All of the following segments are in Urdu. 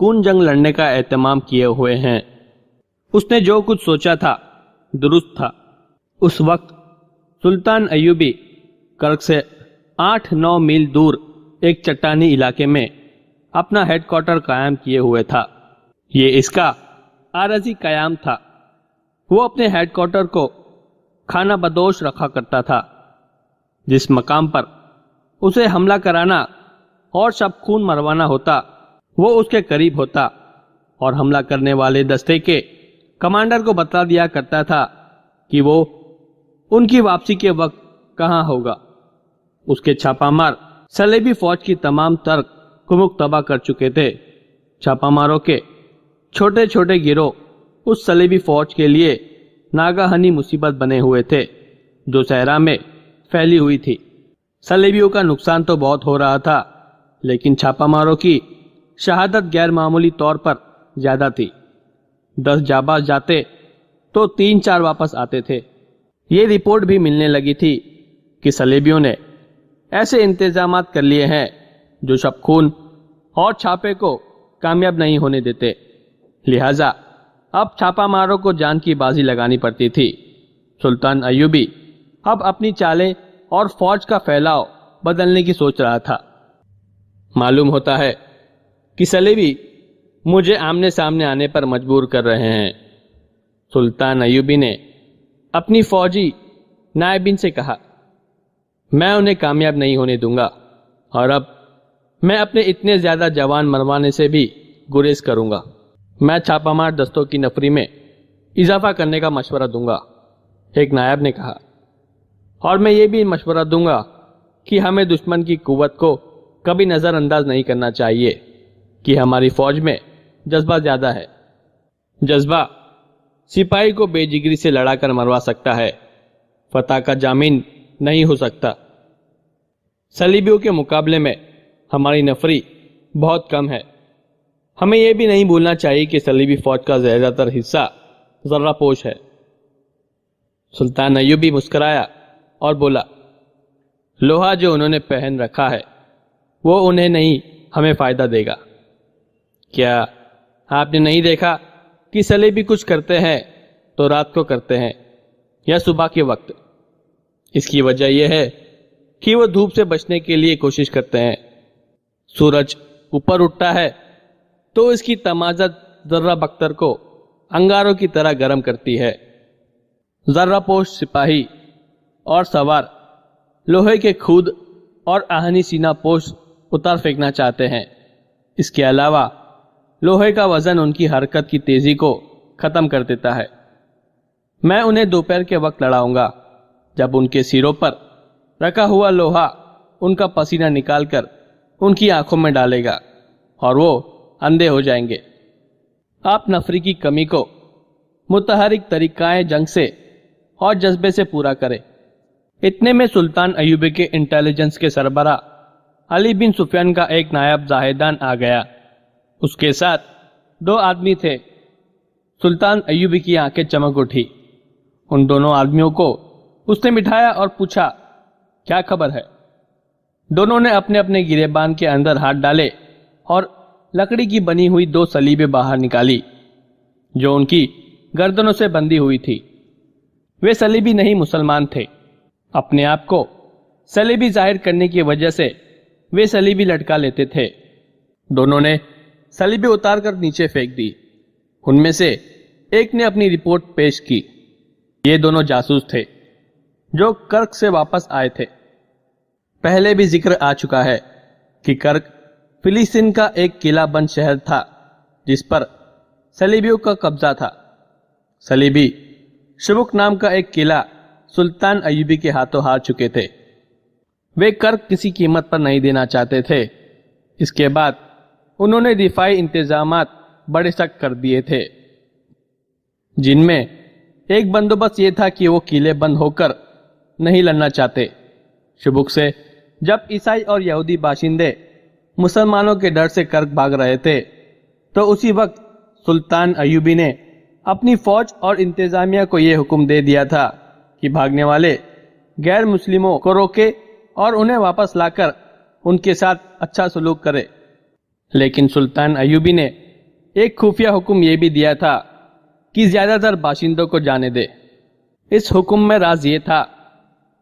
پرسکون جنگ لڑنے کا اہتمام کیے ہوئے ہیں۔ اس نے جو کچھ سوچا تھا درست تھا۔ اس وقت سلطان ایوبی کرک سے 8-9 میل دور ایک چٹانی علاقے میں اپنا ہیڈ کوارٹر قائم کیے ہوئے تھا۔ یہ اس کا عارضی قیام تھا۔ وہ اپنے ہیڈ کوارٹر کو خانہ بدوش رکھا کرتا تھا، جس مقام پر اسے حملہ کرانا اور شب خون مروانا ہوتا وہ اس کے قریب ہوتا اور حملہ کرنے والے دستے کے کمانڈر کو بتا دیا کرتا تھا کہ وہ ان کی واپسی کے وقت کہاں ہوگا۔ اس کے چھاپہ مار صلیبی فوج کی تمام ترک کمک تباہ کر چکے تھے۔ چھاپہ ماروں کے چھوٹے چھوٹے گروہ اس صلیبی فوج کے لیے ناگہانی مصیبت بنے ہوئے تھے جو صحرا میں پھیلی ہوئی تھی۔ صلیبیوں کا نقصان تو بہت ہو رہا تھا، لیکن چھاپہ ماروں کی شہادت غیر معمولی طور پر زیادہ تھی۔ 10 جاباز جاتے تو 3-4 واپس آتے تھے۔ یہ رپورٹ بھی ملنے لگی تھی کہ صلیبیوں نے ایسے انتظامات کر لیے ہیں جو شب خون اور چھاپے کو کامیاب نہیں ہونے دیتے، لہذا اب چھاپہ ماروں کو جان کی بازی لگانی پڑتی تھی۔ سلطان ایوبی اب اپنی چالیں اور فوج کا پھیلاؤ بدلنے کی سوچ رہا تھا۔ معلوم ہوتا ہے کہ صلیبی مجھے آمنے سامنے آنے پر مجبور کر رہے ہیں۔ سلطان ایوبی نے اپنی فوجی نائبین سے کہا، میں انہیں کامیاب نہیں ہونے دوں گا، اور اب میں اپنے اتنے زیادہ جوان مروانے سے بھی گریز کروں گا۔ میں چھاپہ مار دستوں کی نفری میں اضافہ کرنے کا مشورہ دوں گا، ایک نائب نے کہا، اور میں یہ بھی مشورہ دوں گا کہ ہمیں دشمن کی قوت کو کبھی نظر انداز نہیں کرنا چاہیے کہ ہماری فوج میں جذبہ زیادہ ہے۔ جذبہ سپاہی کو بے جگری سے لڑا کر مروا سکتا ہے، فتح کا ضامن نہیں ہو سکتا۔ صلیبیوں کے مقابلے میں ہماری نفری بہت کم ہے۔ ہمیں یہ بھی نہیں بھولنا چاہیے کہ صلیبی فوج کا زیادہ تر حصہ ذرہ پوش ہے۔ سلطان ایوبی مسکرایا اور بولا، لوہا جو انہوں نے پہن رکھا ہے وہ انہیں نہیں ہمیں فائدہ دے گا۔ کیا آپ نے نہیں دیکھا کہ صلیبی کچھ کرتے ہیں تو رات کو کرتے ہیں یا صبح کے وقت؟ اس کی وجہ یہ ہے کہ وہ دھوپ سے بچنے کے لیے کوشش کرتے ہیں۔ سورج اوپر اٹھتا ہے تو اس کی تمازت ذرہ بختر کو انگاروں کی طرح گرم کرتی ہے۔ ذرہ پوش سپاہی اور سوار لوہے کے خود اور آہنی سینہ پوش اتار پھینکنا چاہتے ہیں۔ اس کے علاوہ لوہے کا وزن ان کی حرکت کی تیزی کو ختم کر دیتا ہے۔ میں انہیں دوپہر کے وقت لڑاؤں گا جب ان کے سروں پر رکھا ہوا لوہا ان کا پسینہ نکال کر ان کی آنکھوں میں ڈالے گا اور وہ اندھے ہو جائیں گے۔ آپ نفری کی کمی کو متحرک طریقہ جنگ سے اور جذبے سے پورا کریں۔ اتنے میں سلطان ایوبی کے انٹیلیجنس کے سربراہ علی بن سفیان کا ایک نائب زاہدان آ گیا۔ اس کے ساتھ 2 آدمی تھے۔ سلطان ایوبی کی آنکھیں چمک اٹھی۔ ان دونوں آدمیوں کو اس نے بٹھایا اور پوچھا، کیا خبر ہے؟ دونوں نے اپنے اپنے گریبان کے اندر ہاتھ ڈالے اور لکڑی کی بنی ہوئی 2 صلیبیں باہر نکالی جو ان کی گردنوں سے بندھی ہوئی تھی۔ وہ صلیبی نہیں مسلمان تھے۔ اپنے آپ کو صلیبی ظاہر کرنے کی وجہ سے وہ صلیبی لٹکا لیتے تھے۔ دونوں نے صلیبی اتار کر نیچے پھینک دی۔ ان میں سے ایک نے اپنی رپورٹ پیش کی۔ یہ دونوں جاسوس تھے جو کرک سے واپس آئے تھے۔ پہلے بھی ذکر آ چکا ہے کہ کرک فلسطین کا ایک قلعہ بند شہر تھا جس پر صلیبیوں کا قبضہ تھا۔ صلیبی شبک نام کا ایک قلعہ سلطان ایوبی کے ہاتھوں ہار چکے تھے۔ وہ کرک کسی قیمت پر نہیں دینا چاہتے تھے۔ اس کے بعد انہوں نے دفاعی انتظامات بڑے سخت کر دیے تھے، جن میں ایک بندوبست یہ تھا کہ وہ قلعے بند ہو کر نہیں لڑنا چاہتے۔ شبک سے جب عیسائی اور یہودی باشندے مسلمانوں کے ڈر سے کرک بھاگ رہے تھے تو اسی وقت سلطان ایوبی نے اپنی فوج اور انتظامیہ کو یہ حکم دے دیا تھا کہ بھاگنے والے غیر مسلموں کو روکے اور انہیں واپس لا کر ان کے ساتھ اچھا سلوک کرے۔ لیکن سلطان ایوبی نے ایک خفیہ حکم یہ بھی دیا تھا کہ زیادہ تر باشندوں کو جانے دے۔ اس حکم میں راز یہ تھا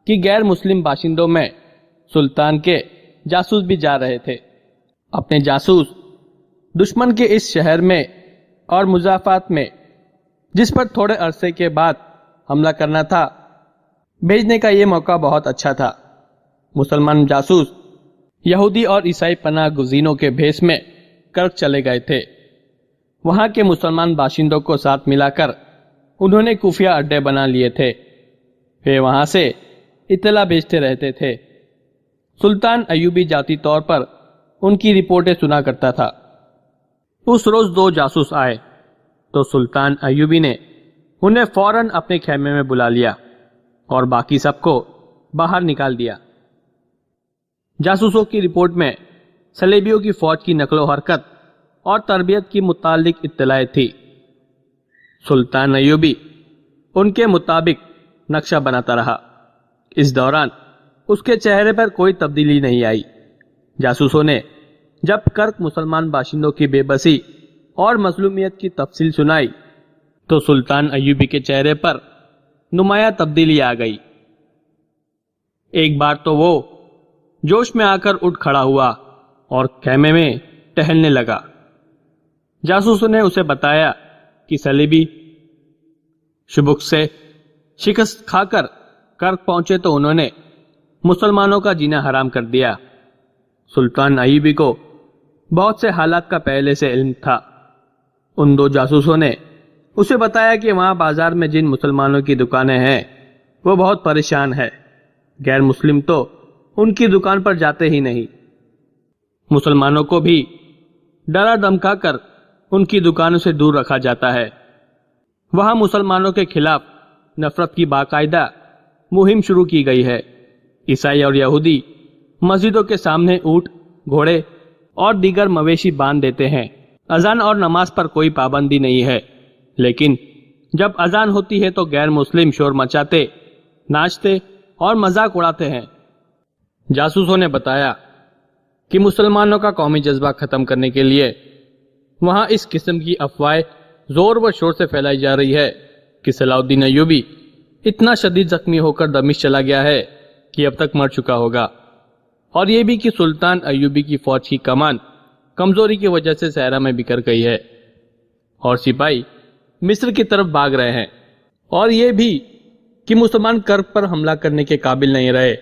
کہ غیر مسلم باشندوں میں سلطان کے جاسوس بھی جا رہے تھے۔ اپنے جاسوس دشمن کے اس شہر میں اور مضافات میں، جس پر تھوڑے عرصے کے بعد حملہ کرنا تھا، بھیجنے کا یہ موقع بہت اچھا تھا۔ مسلمان جاسوس یہودی اور عیسائی پناہ گزینوں کے بھیس میں کرک چلے گئے تھے۔ وہاں کے مسلمان باشندوں کو ساتھ ملا کر انہوں نے خفیہ اڈے بنا لیے تھے۔ وہ وہاں سے اطلاع بھیجتے رہتے تھے۔ سلطان ایوبی ذاتی طور پر ان کی رپورٹیں سنا کرتا تھا۔ اس روز 2 جاسوس آئے تو سلطان ایوبی نے انہیں فوراً اپنے خیمے میں بلا لیا اور باقی سب کو باہر نکال دیا۔ جاسوسوں کی رپورٹ میں صلیبیوں کی فوج کی نقل و حرکت اور تربیت کی متعلق اطلاع تھی۔ سلطان ایوبی ان کے مطابق نقشہ بناتا رہا۔ اس دوران اس کے چہرے پر کوئی تبدیلی نہیں آئی۔ جاسوسوں نے جب کرک مسلمان باشندوں کی بے بسی اور مظلومیت کی تفصیل سنائی تو سلطان ایوبی کے چہرے پر نمایاں تبدیلی آ گئی۔ ایک بار تو وہ جوش میں آ کر اٹھ کھڑا ہوا اور خیمے میں ٹہلنے لگا۔ جاسوسوں نے اسے بتایا کہ صلیبی شبک سے شکست کھا کر کرک پہنچے تو انہوں نے مسلمانوں کا جینا حرام کر دیا۔ سلطان ایوبی کو بہت سے حالات کا پہلے سے علم تھا۔ ان 2 جاسوسوں نے اسے بتایا کہ وہاں بازار میں جن مسلمانوں کی دکانیں ہیں وہ بہت پریشان ہے۔ غیر مسلم تو ان کی دکان پر جاتے ہی نہیں۔ مسلمانوں کو بھی ڈرا دھمکا کر ان کی دکانوں سے دور رکھا جاتا ہے۔ وہاں مسلمانوں کے خلاف نفرت کی باقاعدہ مہم شروع کی گئی ہے۔ عیسائی اور یہودی مسجدوں کے سامنے اونٹ، گھوڑے اور دیگر مویشی باندھ دیتے ہیں۔ اذان اور نماز پر کوئی پابندی نہیں ہے، لیکن جب اذان ہوتی ہے تو غیر مسلم شور مچاتے، ناچتے اور مذاق اڑاتے ہیں۔ جاسوسوں نے بتایا کہ مسلمانوں کا قومی جذبہ ختم کرنے کے لیے وہاں اس قسم کی افواہیں زور و شور سے پھیلائی جا رہی ہے کہ صلاح الدین ایوبی اتنا شدید زخمی ہو کر دمشق چلا گیا ہے کہ اب تک مر چکا ہوگا، اور یہ بھی کہ سلطان ایوبی کی فوج کی کمان کمزوری کی وجہ سے صحرا میں بکھر گئی ہے اور سپاہی مصر کی طرف بھاگ رہے ہیں، اور یہ بھی کہ مسلمان کرب پر حملہ کرنے کے قابل نہیں رہے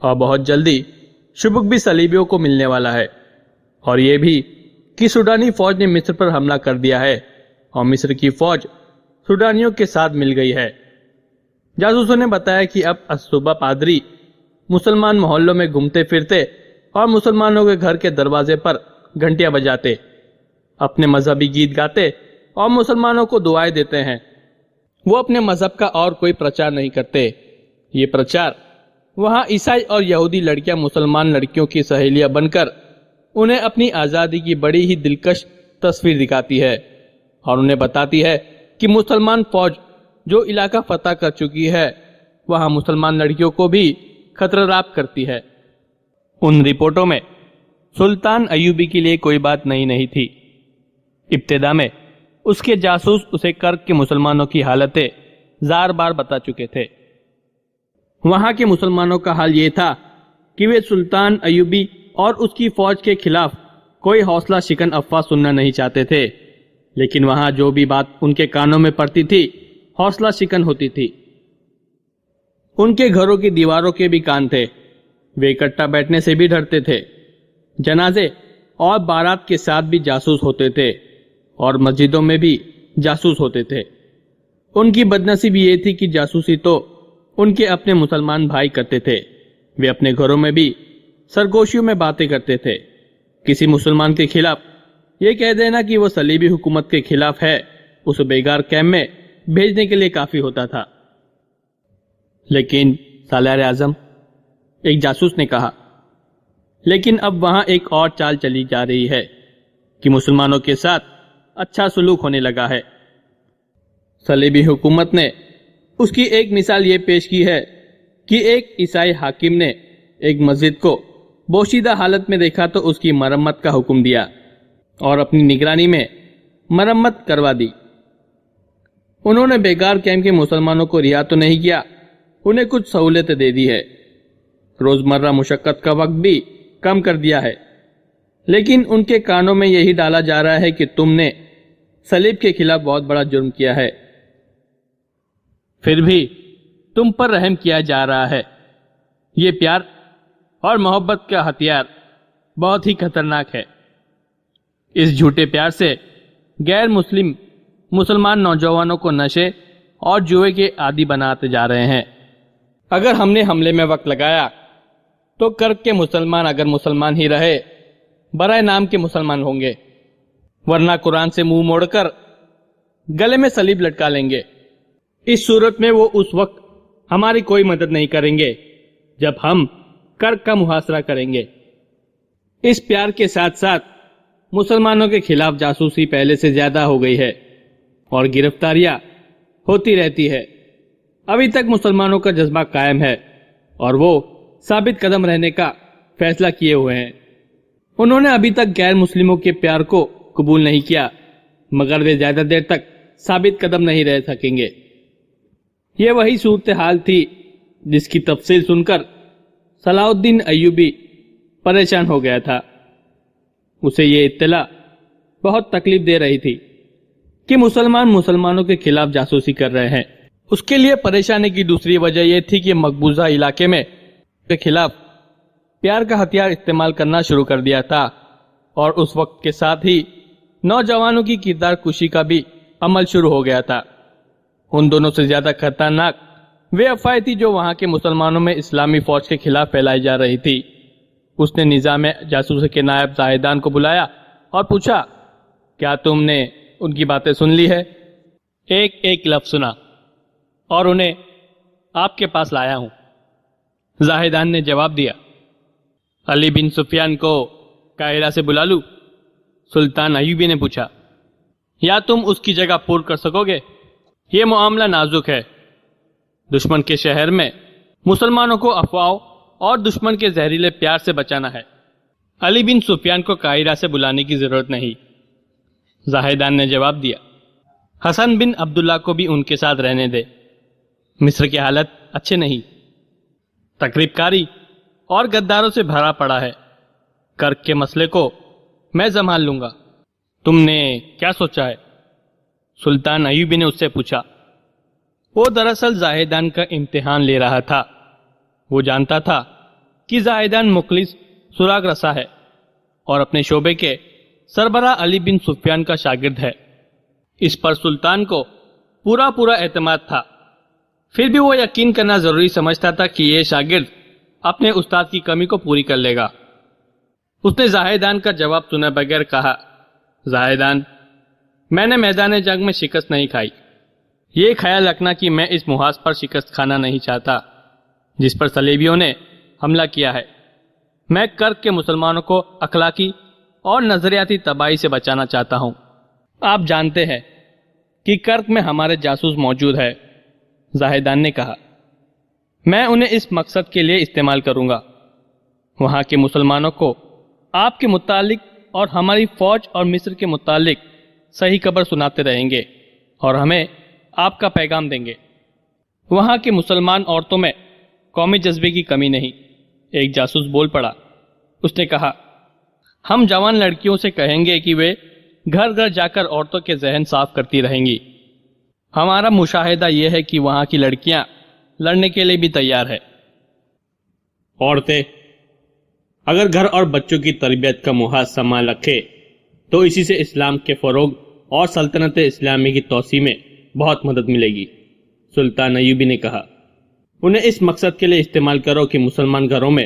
اور بہت جلدی شبک بھی صلیبیوں کو ملنے والا ہے، اور یہ بھی کہ سوڈانی فوج نے مصر پر حملہ کر دیا ہے اور مصر کی فوج سوڈانیوں کے ساتھ مل گئی ہے۔ جاسوسوں نے بتایا کہ اب صبح پادری مسلمان محلوں میں گھومتے پھرتے اور مسلمانوں کے گھر کے دروازے پر گھنٹیاں بجاتے، اپنے مذہبی گیت گاتے اور مسلمانوں کو دعائیں دیتے ہیں۔ وہ اپنے مذہب کا اور کوئی پرچار نہیں کرتے۔ یہ پرچار وہاں عیسائی اور یہودی لڑکیاں مسلمان لڑکیوں کی سہیلیاں بن کر انہیں اپنی آزادی کی بڑی ہی دلکش تصویر دکھاتی ہے اور انہیں بتاتی ہے کہ مسلمان فوج جو علاقہ فتح کر چکی ہے وہاں مسلمان لڑکیوں کو بھی خطرناک کرتی ہے۔ ان رپورٹوں میں سلطان ایوبی کے لیے کوئی بات نئی نہیں تھی۔ ابتدا میں اس کے جاسوس اسے کرک کے مسلمانوں کی حالتیں زار بار بتا چکے تھے۔ وہاں کے مسلمانوں کا حال یہ تھا کہ وہ سلطان ایوبی اور اس کی فوج کے خلاف کوئی حوصلہ شکن افواہ سننا نہیں چاہتے تھے، لیکن وہاں جو بھی بات ان کے کانوں میں پڑتی تھی حوصلہ شکن ہوتی تھی۔ ان کے گھروں کی دیواروں کے بھی کان تھے، وہ اکٹھا بیٹھنے سے بھی ڈرتے تھے۔ جنازے اور بارات کے ساتھ بھی جاسوس ہوتے تھے اور مسجدوں میں بھی جاسوس ہوتے تھے۔ ان کی بدنصیبی یہ تھی کہ جاسوسی تو ان کے اپنے مسلمان بھائی کرتے تھے، وہ اپنے گھروں میں بھی سرگوشیوں میں باتیں کرتے تھے۔ کسی مسلمان کے خلاف یہ کہہ دینا کہ وہ صلیبی حکومت کے خلاف ہے اسے بیگار کیمپ میں بھیجنے کے لیے کافی ہوتا تھا۔ لیکن سالار اعظم، ایک جاسوس نے کہا، لیکن اب وہاں ایک اور چال چلی جا رہی ہے کہ مسلمانوں کے ساتھ اچھا سلوک ہونے لگا ہے۔ صلیبی حکومت نے اس کی ایک مثال یہ پیش کی ہے کہ ایک عیسائی حاکم نے ایک مسجد کو بوشیدہ حالت میں دیکھا تو اس کی مرمت کا حکم دیا اور اپنی نگرانی میں مرمت کروا دی۔ انہوں نے بیکار کیمپ کے مسلمانوں کو رہا تو نہیں کیا، انہیں کچھ سہولتیں دے دی ہے، روزمرہ مشقت کا وقت بھی کم کر دیا ہے، لیکن ان کے کانوں میں یہی ڈالا جا رہا ہے کہ تم نے صلیب کے خلاف بہت بڑا جرم کیا ہے، پھر بھی تم پر رحم کیا جا رہا ہے۔ یہ پیار اور محبت کا ہتھیار بہت ہی خطرناک ہے۔ اس جھوٹے پیار سے غیر مسلمان نوجوانوں کو نشے اور جوئے کے عادی بناتے جا رہے ہیں۔ اگر ہم نے حملے میں وقت لگایا تو کرک کے مسلمان اگر مسلمان ہی رہے برائے نام کے مسلمان ہوں گے، ورنہ قرآن سے منہ موڑ کر گلے میں صلیب لٹکا لیں گے۔ اس صورت میں وہ اس وقت ہماری کوئی مدد نہیں کریں گے جب ہم کرک کا محاصرہ کریں گے۔ اس پیار کے ساتھ ساتھ مسلمانوں کے خلاف جاسوسی پہلے سے زیادہ ہو گئی ہے اور گرفتاریاں ہوتی رہتی ہے۔ ابھی تک مسلمانوں کا جذبہ قائم ہے اور وہ ثابت قدم رہنے کا فیصلہ کیے ہوئے ہیں۔ انہوں نے ابھی تک غیر مسلموں کے پیار کو قبول نہیں کیا، مگر وہ زیادہ دیر تک ثابت قدم نہیں رہ سکیں گے۔ یہ وہی صورتحال تھی جس کی تفصیل سن کر صلاح الدین ایوبی پریشان ہو گیا تھا۔ اسے یہ اطلاع بہت تکلیف دے رہی تھی کہ مسلمانوں کے خلاف جاسوسی کر رہے ہیں۔ اس کے لیے پریشانی کی دوسری وجہ یہ تھی کہ مقبوضہ علاقے میں کے خلاف پیار کا ہتھیار استعمال کرنا شروع کر دیا تھا، اور اس وقت کے ساتھ ہی نوجوانوں کی کردار کشی کا بھی عمل شروع ہو گیا تھا۔ ان دونوں سے زیادہ خطرناک وہ افواہیں تھی جو وہاں کے مسلمانوں میں اسلامی فوج کے خلاف پھیلائی جا رہی تھی۔ اس نے نظام جاسوس کے نائب زاہدان کو بلایا اور پوچھا، کیا تم نے ان کی باتیں سن لی ہے؟ ایک ایک لفظ سنا اور انہیں آپ کے پاس لایا ہوں، زاہدان نے جواب دیا۔ علی بن سفیان کو قاہرہ سے بلا لوں؟ سلطان ایوبی نے پوچھا۔ یا تم اس کی جگہ پور کر سکو گے؟ یہ معاملہ نازک ہے، دشمن کے شہر میں مسلمانوں کو افواہوں اور دشمن کے زہریلے پیار سے بچانا ہے۔ علی بن سفیان کو قاہرہ سے بلانے کی ضرورت نہیں، زاہدان نے جواب دیا۔ حسن بن عبداللہ کو بھی ان کے ساتھ رہنے دے، مصر کی حالت اچھے نہیں، تقریب کاری اور غداروں سے بھرا پڑا ہے۔ کرک کے مسئلے کو میں سنبھال لوں گا، تم نے کیا سوچا ہے؟ سلطان ایوبی نے اس سے پوچھا۔ وہ دراصل زاہدان کا امتحان لے رہا تھا۔ وہ جانتا تھا کہ زاہدان مخلص سراغ رسا ہے اور اپنے شعبے کے سربراہ علی بن سفیان کا شاگرد ہے۔ اس پر سلطان کو پورا اعتماد تھا، پھر بھی وہ یقین کرنا ضروری سمجھتا تھا کہ یہ شاگرد اپنے استاد کی کمی کو پوری کر لے گا۔ اس نے زاہدان کا جواب سنے بغیر کہا، زاہدان، میں نے میدان جنگ میں شکست نہیں کھائی، یہ خیال رکھنا کہ میں اس محاذ پر شکست کھانا نہیں چاہتا جس پر صلیبیوں نے حملہ کیا ہے۔ میں کرک کے مسلمانوں کو اخلاقی اور نظریاتی تباہی سے بچانا چاہتا ہوں۔ آپ جانتے ہیں کہ کرک میں ہمارے جاسوس موجود ہے، زاہدان نے کہا۔ میں انہیں اس مقصد کے لیے استعمال کروں گا۔ وہاں کے مسلمانوں کو آپ کے متعلق اور ہماری فوج اور مصر کے متعلق صحیح خبر سناتے رہیں گے اور ہمیں آپ کا پیغام دیں گے۔ وہاں کے مسلمان عورتوں میں قومی جذبے کی کمی نہیں، ایک جاسوس بول پڑا۔ اس نے کہا، ہم جوان لڑکیوں سے کہیں گے کہ وہ گھر گھر جا کر عورتوں کے ذہن صاف کرتی رہیں گی۔ ہمارا مشاہدہ یہ ہے کہ وہاں کی لڑکیاں لڑنے کے لیے بھی تیار ہے۔ عورتیں اگر گھر اور بچوں کی تربیت کا محاذ سنبھال رکھے تو اسی سے اسلام کے فروغ اور سلطنت اسلامی کی توسیع میں بہت مدد ملے گی، سلطان ایوبی نے کہا۔ انہیں اس مقصد کے لیے استعمال کرو کہ مسلمان گھروں میں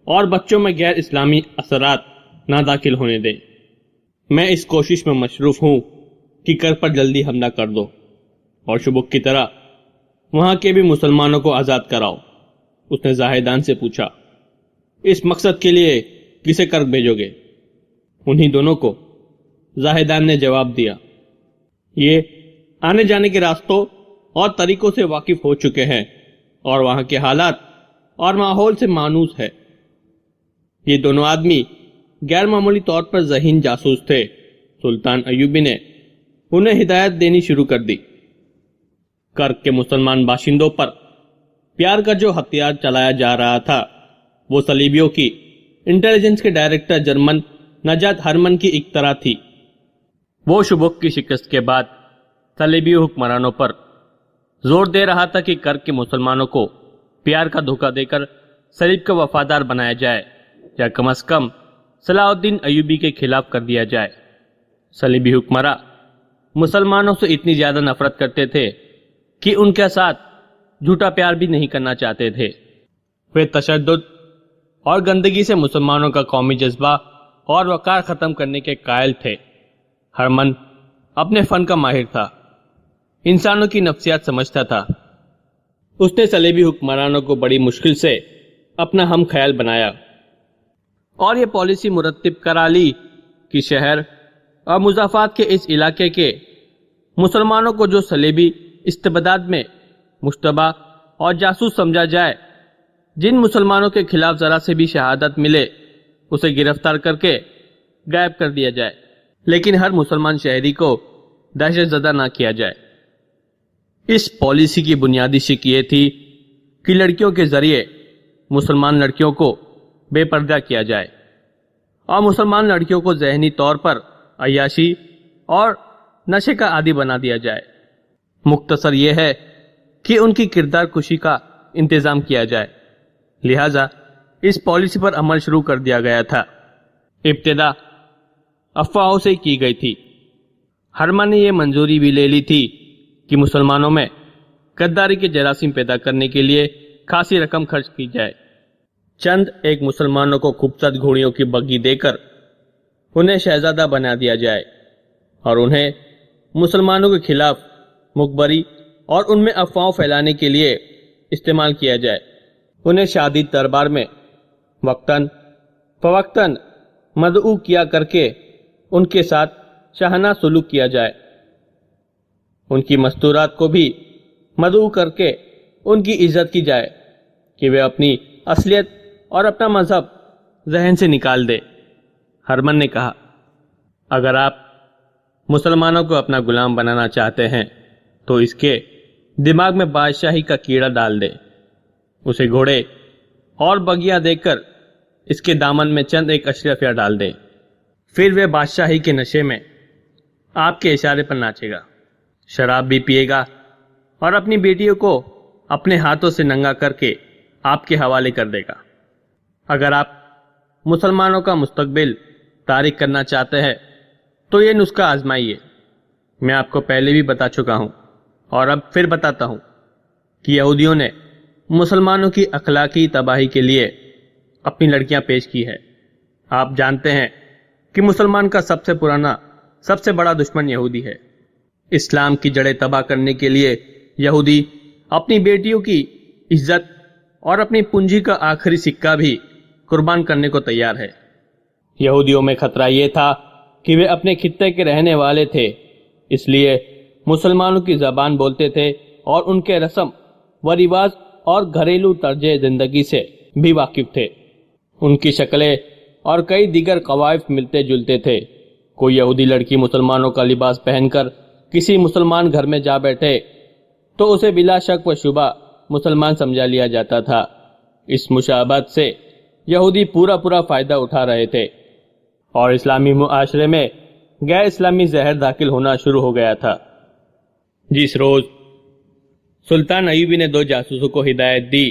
اور بچوں میں غیر اسلامی اثرات نہ داخل ہونے دیں۔ میں اس کوشش میں مصروف ہوں کہ کرک پر جلدی حملہ کر دو اور شبک کی طرح وہاں کے بھی مسلمانوں کو آزاد کراؤ۔ اس نے زاہدان سے پوچھا، اس مقصد کے لیے کسے کرک بھیجو گے؟ انہی دونوں کو، زاہدان نے جواب دیا۔ یہ آنے جانے کے راستوں اور طریقوں سے واقف ہو چکے ہیں اور وہاں کے حالات اور ماحول سے مانوس ہے۔ یہ دونوں آدمی غیر معمولی طور پر ذہین جاسوس تھے، سلطان ایوبی نے انہیں ہدایت دینی شروع کر دی۔ کرک کے مسلمان باشندوں پر پیار کا جو ہتھیار چلایا جا رہا تھا وہ صلیبیوں کی انٹیلیجنس کے ڈائریکٹر جرمن نجات ہرمن کی اختراع تھی۔ وہ شبوک کی شکست کے بعد صلیبی حکمرانوں پر زور دے رہا تھا کہ کرک کے مسلمانوں کو پیار کا دھوکہ دے کر صلیب کا وفادار بنایا جائے یا کم از کم صلاح الدین ایوبی کے خلاف کر دیا جائے۔ صلیبی حکمراں مسلمانوں سے اتنی زیادہ نفرت کرتے تھے کہ ان کے ساتھ جھوٹا پیار بھی نہیں کرنا چاہتے تھے۔ وہ تشدد اور گندگی سے مسلمانوں کا قومی جذبہ اور وقار ختم کرنے کے قائل تھے۔ ہرمن اپنے فن کا ماہر تھا، انسانوں کی نفسیات سمجھتا تھا۔ اس نے صلیبی حکمرانوں کو بڑی مشکل سے اپنا ہم خیال بنایا اور یہ پالیسی مرتب کرا لی کہ شہر اور مضافات کے اس علاقے کے مسلمانوں کو جو صلیبی استبداد میں مشتبہ اور جاسوس سمجھا جائے، جن مسلمانوں کے خلاف ذرا سے بھی شہادت ملے اسے گرفتار کر کے غائب کر دیا جائے، لیکن ہر مسلمان شہری کو دہشت زدہ نہ کیا جائے۔ اس پالیسی کی بنیادی شک یہ تھی کہ لڑکیوں کے ذریعے مسلمان لڑکیوں کو بے پردہ کیا جائے اور مسلمان لڑکیوں کو ذہنی طور پر عیاشی اور نشے کا عادی بنا دیا جائے۔ مختصر یہ ہے کہ ان کی کردار کشی کا انتظام کیا جائے، لہذا اس پالیسی پر عمل شروع کر دیا گیا تھا۔ ابتدا افواہوں سے کی گئی تھی۔ ہرمن نے یہ منظوری بھی لے لی تھی کہ مسلمانوں میں غداری کے جراثیم پیدا کرنے کے لیے خاصی رقم خرچ کی جائے۔ چند ایک مسلمانوں کو خوبصورت گھوڑیوں کی بگی دے کر انہیں شہزادہ بنا دیا جائے اور انہیں مسلمانوں کے خلاف مخبری اور ان میں افواہوں پھیلانے کے لیے استعمال کیا جائے۔ انہیں شادی دربار میں وقتاً فوقتاً مدعو کیا کر کے ان کے ساتھ شاہانہ سلوک کیا جائے۔ ان کی مستورات کو بھی مدعو کر کے ان کی عزت کی جائے کہ وہ اپنی اصلیت اور اپنا مذہب ذہن سے نکال دے۔ ہرمن نے کہا، اگر آپ مسلمانوں کو اپنا غلام بنانا چاہتے ہیں تو اس کے دماغ میں بادشاہی کا کیڑا ڈال دے، اسے گھوڑے اور بگیاں دے کر اس کے دامن میں چند ایک اشرفیاں ڈال دے، پھر وہ بادشاہی کے نشے میں آپ کے اشارے پر ناچے گا، شراب بھی پیے گا اور اپنی بیٹیوں کو اپنے ہاتھوں سے ننگا کر کے آپ کے حوالے کر دے گا۔ اگر آپ مسلمانوں کا مستقبل تاریک کرنا چاہتے ہیں تو یہ نسخہ آزمائیے۔ میں آپ کو پہلے بھی بتا چکا ہوں اور اب پھر بتاتا ہوں کہ یہودیوں نے مسلمانوں کی اخلاقی تباہی کے لیے اپنی لڑکیاں پیش کی ہے۔ آپ جانتے ہیں کہ مسلمان کا سب سے پرانا سب سے بڑا دشمن یہودی ہے۔ اسلام کی جڑیں تباہ کرنے کے لیے یہودی اپنی بیٹیوں کی عزت اور اپنی پونجی کا آخری سکہ بھی قربان کرنے کو تیار ہے۔ یہودیوں میں خطرہ یہ تھا کہ وہ اپنے خطے کے رہنے والے تھے، اس لیے مسلمانوں کی زبان بولتے تھے اور ان کے رسم و رواج اور گھریلو طرز زندگی سے بھی واقف تھے۔ ان کی شکلیں اور کئی دیگر قوائف ملتے جلتے تھے۔ کوئی یہودی لڑکی مسلمانوں کا لباس پہن کر کسی مسلمان گھر میں جا بیٹھے تو اسے بلا شک و شبہ مسلمان سمجھا لیا جاتا تھا۔ اس مشابہت سے یہودی پورا فائدہ اٹھا رہے تھے اور اسلامی معاشرے میں غیر اسلامی زہر داخل ہونا شروع ہو گیا تھا۔ جس روز سلطان ایوبی نے 2 جاسوسوں کو ہدایت دی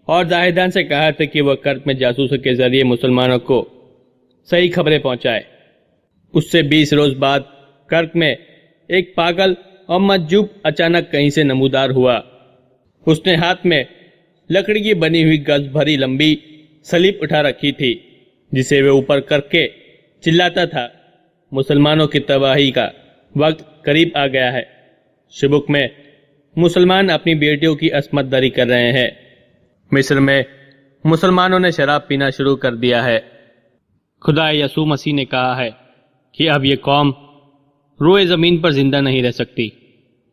اور زاہدان سے کہا تھا کہ وہ کرک میں جاسوسوں کے ذریعے مسلمانوں کو صحیح خبریں پہنچائے، اس سے 20 روز بعد کرک میں ایک پاگل اور مجذوب اچانک کہیں سے نمودار ہوا۔ اس نے ہاتھ میں لکڑی کی بنی ہوئی گز بھری لمبی سلیب اٹھا رکھی تھی، جسے وہ اوپر کر کے چلاتا تھا، مسلمانوں کی تباہی کا وقت قریب آ گیا ہے۔ شبوک میں مسلمان اپنی بیٹیوں کی عصمت دری کر رہے ہیں۔ مصر میں مسلمانوں نے شراب پینا شروع کر دیا ہے۔ خدا یسوع مسیح نے کہا ہے کہ اب یہ قوم روئے زمین پر زندہ نہیں رہ سکتی۔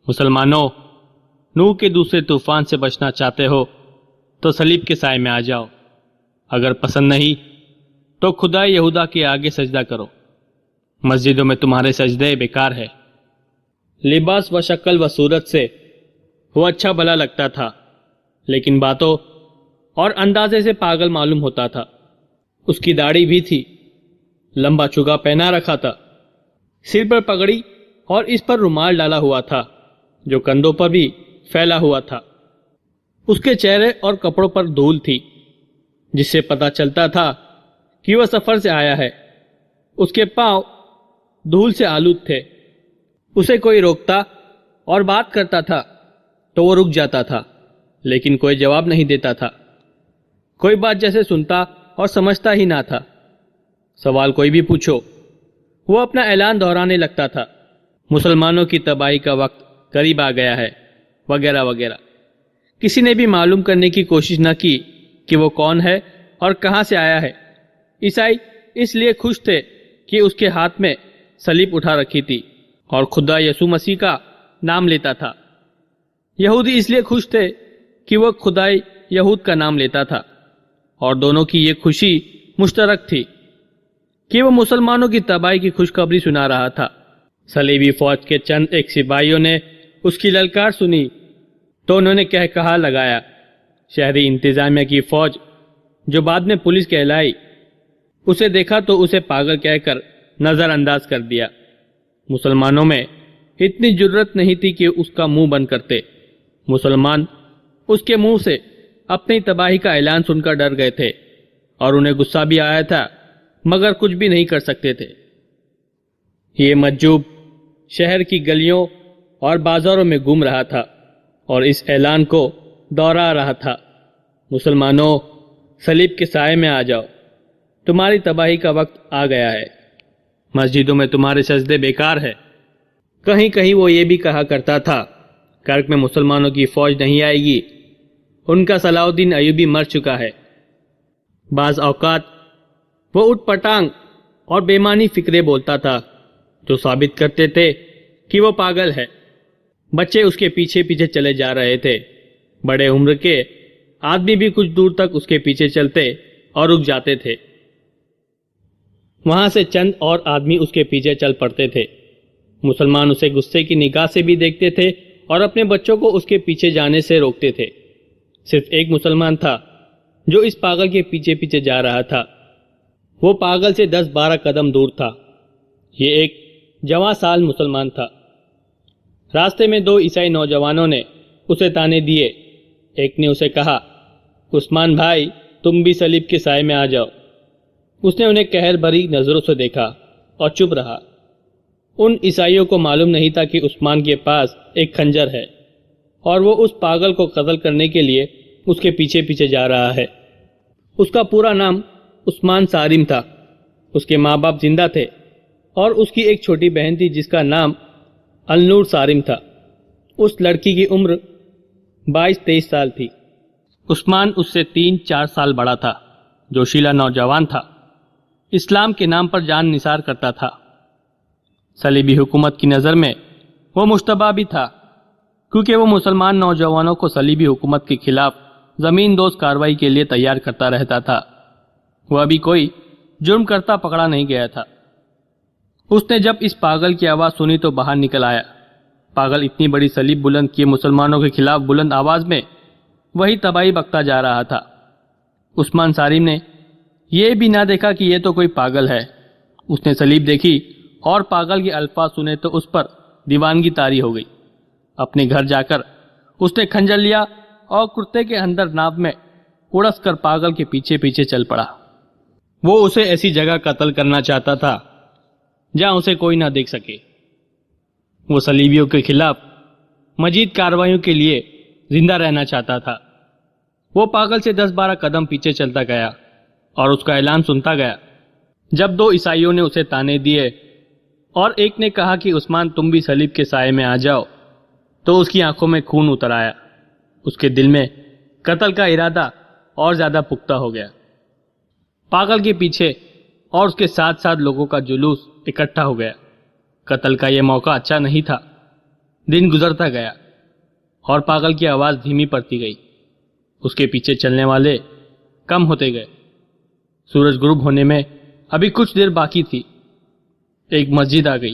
مسلمانوں، نوح کے دوسرے طوفان سے بچنا چاہتے ہو تو صلیب کے سائے میں آ جاؤ، اگر پسند نہیں تو خدا یہودا کے آگے سجدہ کرو، مسجدوں میں تمہارے سجدے بیکار ہے۔ لباس و شکل و صورت سے وہ اچھا بھلا لگتا تھا، لیکن باتوں اور اندازے سے پاگل معلوم ہوتا تھا۔ اس کی داڑھی بھی تھی، لمبا چگا پہنا رکھا تھا، سر پر پگڑی اور اس پر رومال ڈالا ہوا تھا جو کندھوں پر بھی پھیلا ہوا تھا۔ اس کے چہرے اور کپڑوں پر دھول تھی جس سے پتہ چلتا تھا کہ وہ سفر سے آیا ہے۔ اس کے پاؤں دھول سے آلود تھے۔ اسے کوئی روکتا اور بات کرتا تھا تو وہ رک جاتا تھا، لیکن کوئی جواب نہیں دیتا تھا۔ کوئی بات جیسے سنتا اور سمجھتا ہی نہ تھا۔ سوال کوئی بھی پوچھو وہ اپنا اعلان دہرانے لگتا تھا، مسلمانوں کی تباہی کا وقت قریب آ گیا ہے وغیرہ وغیرہ۔ کسی نے بھی معلوم کرنے کی کوشش نہ کی کہ وہ کون ہے اور کہاں سے آیا ہے۔ عیسائی اس لیے خوش تھے کہ اس کے ہاتھ میں صلیب اٹھا رکھی تھی اور خدا یسوع مسیح کا نام لیتا تھا۔ یہودی اس لیے خوش تھے کہ وہ خدائے یہود کا نام لیتا تھا، اور دونوں کی یہ خوشی مشترک تھی کہ وہ مسلمانوں کی تباہی کی خوشخبری سنا رہا تھا۔ صلیبی فوج کے چند ایک سپاہیوں نے اس کی للکار سنی تو انہوں نے کہا لگایا۔ شہری انتظامیہ کی فوج جو بعد میں پولیس کہلائی، اسے دیکھا تو اسے پاگل کہہ کر نظر انداز کر دیا۔ مسلمانوں میں اتنی جرت نہیں تھی کہ اس کا منہ بند کرتے۔ مسلمان اس کے منہ سے اپنی تباہی کا اعلان سن کر ڈر گئے تھے، اور انہیں غصہ بھی آیا تھا مگر کچھ بھی نہیں کر سکتے تھے۔ یہ مجذوب شہر کی گلیوں اور بازاروں میں گھوم رہا تھا اور اس اعلان کو دوہرا رہا تھا، مسلمانوں صلیب کے سائے میں آ جاؤ، تمہاری تباہی کا وقت آ گیا ہے، مسجدوں میں تمہارے سجدے بیکار ہے۔ کہیں کہیں وہ یہ بھی کہا کرتا تھا، کرک میں مسلمانوں کی فوج نہیں آئے گی، ان کا صلاح الدین ایوبی مر چکا ہے۔ بعض اوقات وہ اٹھ پٹانگ اور بےمانی فکرے بولتا تھا جو ثابت کرتے تھے کہ وہ پاگل ہے۔ بچے اس کے پیچھے پیچھے چلے جا رہے تھے، بڑے عمر کے آدمی بھی کچھ دور تک اس کے پیچھے چلتے اور رک جاتے تھے۔ وہاں سے چند اور آدمی اس کے پیچھے چل پڑتے تھے۔ مسلمان اسے غصے کی نگاہ سے بھی دیکھتے تھے اور اپنے بچوں کو اس کے پیچھے جانے سے روکتے تھے۔ صرف ایک مسلمان تھا جو اس پاگل کے پیچھے پیچھے جا رہا تھا۔ وہ پاگل سے 10-12 قدم دور تھا۔ یہ ایک جوان سال مسلمان تھا۔ راستے میں 2 عیسائی نوجوانوں نے اسے تانے دیے۔ ایک نے اسے کہا، عثمان بھائی تم بھی صلیب کے سائے میں آ جاؤ۔ اس نے انہیں قہر بھری نظروں سے دیکھا اور چپ رہا۔ ان عیسائیوں کو معلوم نہیں تھا کہ عثمان کے پاس ایک خنجر ہے اور وہ اس پاگل کو قتل کرنے کے لیے اس کے پیچھے پیچھے جا رہا ہے۔ اس کا پورا نام عثمان صارم تھا۔ اس کے ماں باپ زندہ تھے اور اس کی ایک چھوٹی بہن تھی جس کا نام النور صارم تھا۔ اس لڑکی کی عمر 22-23 سال تھی۔ عثمان اس سے 3-4 سال بڑا تھا، جوشیلا نوجوان تھا، اسلام کے نام پر جان نثار کرتا تھا۔ صلیبی حکومت کی نظر میں وہ مشتبہ بھی تھا، کیونکہ وہ مسلمان نوجوانوں کو صلیبی حکومت کے خلاف زمین دوز کارروائی کے لیے تیار کرتا رہتا تھا۔ وہ ابھی کوئی جرم کرتا پکڑا نہیں گیا تھا۔ اس نے جب اس پاگل کی آواز سنی تو باہر نکل آیا۔ پاگل اتنی بڑی صلیب بلند کیے مسلمانوں کے خلاف بلند آواز میں وہی تباہی بکتا جا رہا تھا۔ عثمان صارم نے یہ بھی نہ دیکھا کہ یہ تو کوئی پاگل ہے۔ اس نے صلیب دیکھی اور پاگل کے الفاظ سنے تو اس پر دیوانگی طاری ہو گئی۔ اپنے گھر جا کر اس نے خنجر لیا اور کرتے کے اندر ناپ میں اڑس کر پاگل کے پیچھے پیچھے چل پڑا۔ وہ اسے ایسی جگہ قتل کرنا چاہتا تھا جہاں اسے کوئی نہ دیکھ سکے۔ وہ صلیبیوں کے خلاف مزید کارروائیوں کے لیے زندہ رہنا چاہتا تھا۔ وہ پاگل سے 10-12 قدم پیچھے چلتا گیا اور اس کا اعلان سنتا گیا۔ جب 2 عیسائیوں نے اسے تانے دیے اور ایک نے کہا کہ عثمان تم بھی صلیب کے سائے میں آ جاؤ، تو اس کی آنکھوں میں خون اتر آیا۔ اس کے دل میں قتل کا ارادہ اور زیادہ پختہ ہو گیا۔ پاگل کے پیچھے اور اس کے ساتھ ساتھ لوگوں کا جلوس اکٹھا ہو گیا۔ قتل کا یہ موقع اچھا نہیں تھا۔ دن گزرتا گیا اور پاگل کی آواز دھیمی پڑتی گئی۔ اس کے پیچھے چلنے والے کم ہوتے گئے۔ سورج غروب ہونے میں ابھی کچھ دیر باقی تھی۔ ایک مسجد آ گئی۔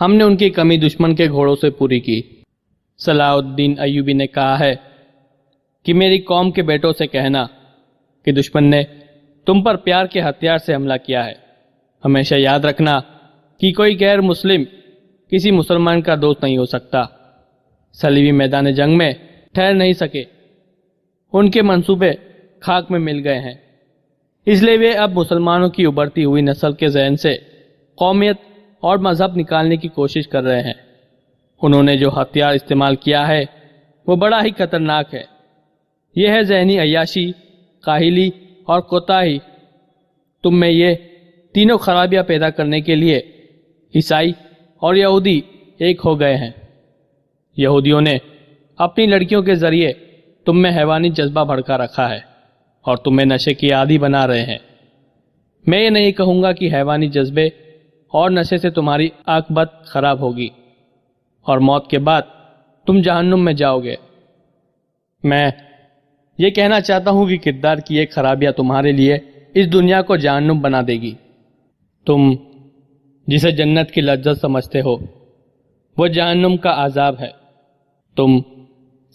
ہم نے ان کی کمی دشمن کے گھوڑوں سے پوری کی۔ صلاح الدین ایوبی نے کہا ہے کہ میری قوم کے بیٹوں سے کہنا کہ دشمن نے تم پر پیار کے ہتھیار سے حملہ کیا ہے۔ ہمیشہ یاد رکھنا کہ کوئی غیر مسلم کسی مسلمان کا دوست نہیں ہو سکتا۔ صلیبی میدان جنگ میں ٹھہر نہیں سکے، ان کے منصوبے خاک میں مل گئے ہیں، اس لیے وہ اب مسلمانوں کی ابھرتی ہوئی نسل کے ذہن سے قومیت اور مذہب نکالنے کی کوشش کر رہے ہیں۔ انہوں نے جو ہتھیار استعمال کیا ہے وہ بڑا ہی خطرناک ہے۔ یہ ہے ذہنی عیاشی، کاہلی اور کوتاہی۔ تم میں یہ تینوں خرابیاں پیدا کرنے کے لیے عیسائی اور یہودی ایک ہو گئے ہیں۔ یہودیوں نے اپنی لڑکیوں کے ذریعے تم میں حیوانی جذبہ بھڑکا رکھا ہے اور تمہیں نشے کی عادی بنا رہے ہیں۔ میں یہ نہیں کہوں گا کہ حیوانی جذبے اور نشے سے تمہاری عاقبت خراب ہوگی اور موت کے بعد تم جہنم میں جاؤ گے۔ میں یہ کہنا چاہتا ہوں کہ کردار کی یہ خرابیاں تمہارے لیے اس دنیا کو جہنم بنا دے گی۔ تم جسے جنت کی لذت سمجھتے ہو وہ جہنم کا عذاب ہے۔ تم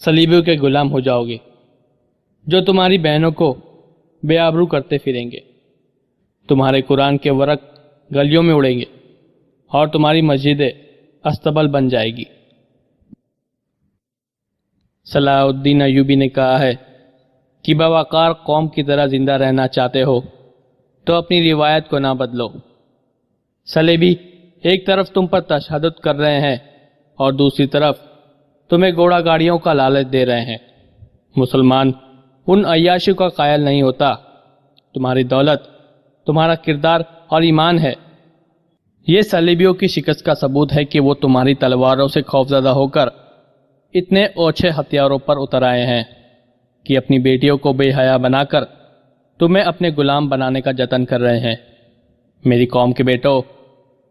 صلیبیوں کے غلام ہو جاؤ گے جو تمہاری بہنوں کو بے آبرو کرتے پھریں گے۔ تمہارے قرآن کے ورق گلیوں میں اڑیں گے اور تمہاری مسجدیں استبل بن جائے گی۔ صلاح الدین ایوبی نے کہا ہے کہ باوقار قوم کی طرح زندہ رہنا چاہتے ہو تو اپنی روایت کو نہ بدلو۔ صلیبی ایک طرف تم پر تشدد کر رہے ہیں اور دوسری طرف تمہیں گھوڑا گاڑیوں کا لالچ دے رہے ہیں۔ مسلمان ان عیاشیوں کا قائل نہیں ہوتا۔ تمہاری دولت تمہارا کردار اور ایمان ہے۔ یہ صلیبیوں کی شکست کا ثبوت ہے کہ وہ تمہاری تلواروں سے خوفزدہ ہو کر اتنے اوچھے ہتھیاروں پر اتر آئے ہیں کہ اپنی بیٹیوں کو بے حیا بنا کر تمہیں اپنے غلام بنانے کا جتن کر رہے ہیں۔ میری قوم کے بیٹوں،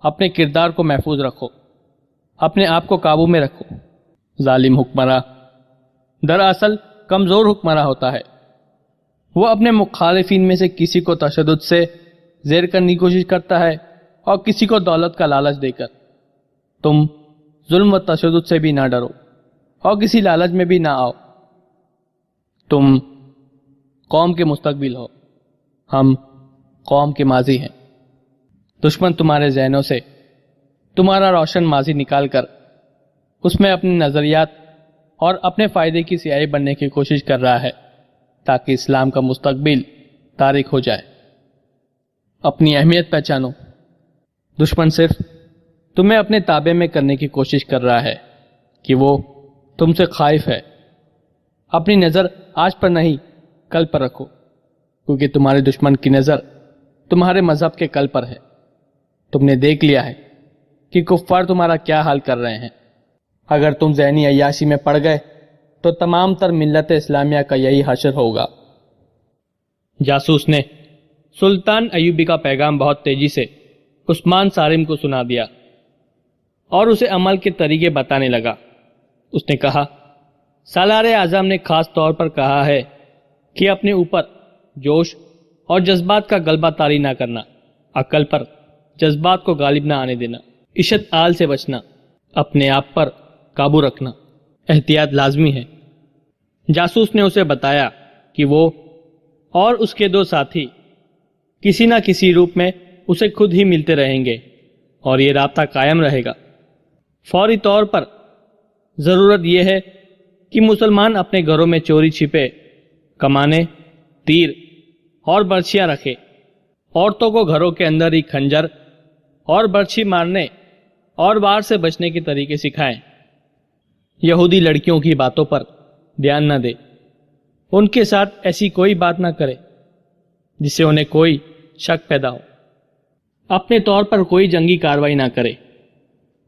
اپنے کردار کو محفوظ رکھو، اپنے آپ کو قابو میں رکھو۔ ظالم حکمراں دراصل کمزور حکمراں ہوتا ہے۔ وہ اپنے مخالفین میں سے کسی کو تشدد سے زیر کرنے کی کوشش کرتا ہے اور کسی کو دولت کا لالچ دے کر۔ تم ظلم و تشدد سے بھی نہ ڈرو اور کسی لالچ میں بھی نہ آؤ۔ تم قوم کے مستقبل ہو، ہم قوم کے ماضی ہیں۔ دشمن تمہارے ذہنوں سے تمہارا روشن ماضی نکال کر اس میں اپنے نظریات اور اپنے فائدے کی سیاہی بننے کی کوشش کر رہا ہے تاکہ اسلام کا مستقبل تاریک ہو جائے۔ اپنی اہمیت پہچانو۔ دشمن صرف تمہیں اپنے تابع میں کرنے کی کوشش کر رہا ہے کہ وہ تم سے خائف ہے۔ اپنی نظر آج پر نہیں کل پر رکھو، کیونکہ تمہارے دشمن کی نظر تمہارے مذہب کے کل پر ہے۔ تم نے دیکھ لیا ہے کہ کفار تمہارا کیا حال کر رہے ہیں۔ اگر تم ذہنی عیاشی میں پڑ گئے تو تمام تر ملت اسلامیہ کا یہی حشر ہوگا۔ جاسوس نے سلطان ایوبی کا پیغام بہت تیزی سے عثمان صارم کو سنا دیا اور اسے عمل کے طریقے بتانے لگا۔ اس نے کہا، سالار اعظم نے خاص طور پر کہا ہے کہ اپنے اوپر جوش اور جذبات کا غلبہ طاری نہ کرنا، عقل پر جذبات کو غالب نہ آنے دینا، عشت آل سے بچنا، اپنے آپ پر قابو رکھنا، احتیاط لازمی ہے۔ جاسوس نے اسے بتایا کہ وہ اور اس کے 2 ساتھی کسی نہ کسی روپ میں اسے خود ہی ملتے رہیں گے اور یہ رابطہ قائم رہے گا۔ فوری طور پر ضرورت یہ ہے کہ مسلمان اپنے گھروں میں چوری چھپے کمانے، تیر اور برچھیاں رکھے۔ عورتوں کو گھروں کے اندر ہی کھنجر اور برچھی مارنے اور وار سے بچنے کے طریقے سکھائیں۔ یہودی لڑکیوں کی باتوں پر دھیان نہ دے، ان کے ساتھ ایسی کوئی بات نہ کرے جس سے انہیں کوئی شک پیدا ہو۔ اپنے طور پر کوئی جنگی کارروائی نہ کرے،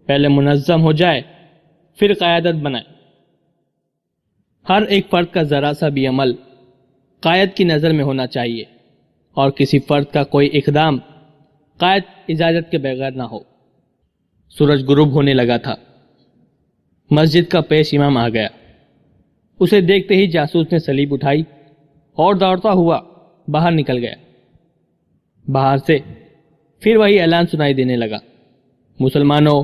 پہلے منظم ہو جائے پھر قیادت بنائے۔ ہر ایک فرد کا ذرا سا بھی عمل قائد کی نظر میں ہونا چاہیے اور کسی فرد کا کوئی اقدام قائد اجازت کے بغیر نہ ہو۔ سورج غروب ہونے لگا تھا۔ مسجد کا پیش امام آ گیا۔ اسے دیکھتے ہی جاسوس نے سلیب اٹھائی اور دوڑتا ہوا باہر نکل گیا۔ باہر سے پھر وہی اعلان سنائی دینے لگا، مسلمانوں،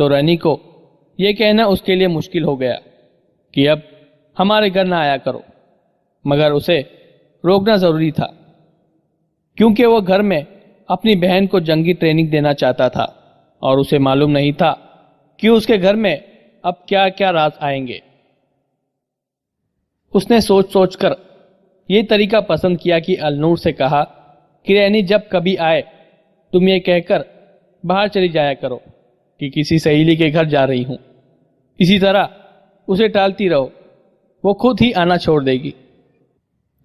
تو رینی کو یہ کہنا اس کے لیے مشکل ہو گیا کہ اب ہمارے گھر نہ آیا کرو، مگر اسے روکنا ضروری تھا کیونکہ وہ گھر میں اپنی بہن کو جنگی ٹریننگ دینا چاہتا تھا اور اسے معلوم نہیں تھا کہ اس کے گھر میں اب کیا کیا راز آئیں گے۔ اس نے سوچ سوچ کر یہ طریقہ پسند کیا کہ النور سے کہا کہ رینی جب کبھی آئے تم یہ کہہ کر باہر چلی جایا کرو کہ کسی سہیلی کے گھر جا رہی ہوں، اسی طرح اسے ٹالتی رہو، وہ خود ہی آنا چھوڑ دے گی۔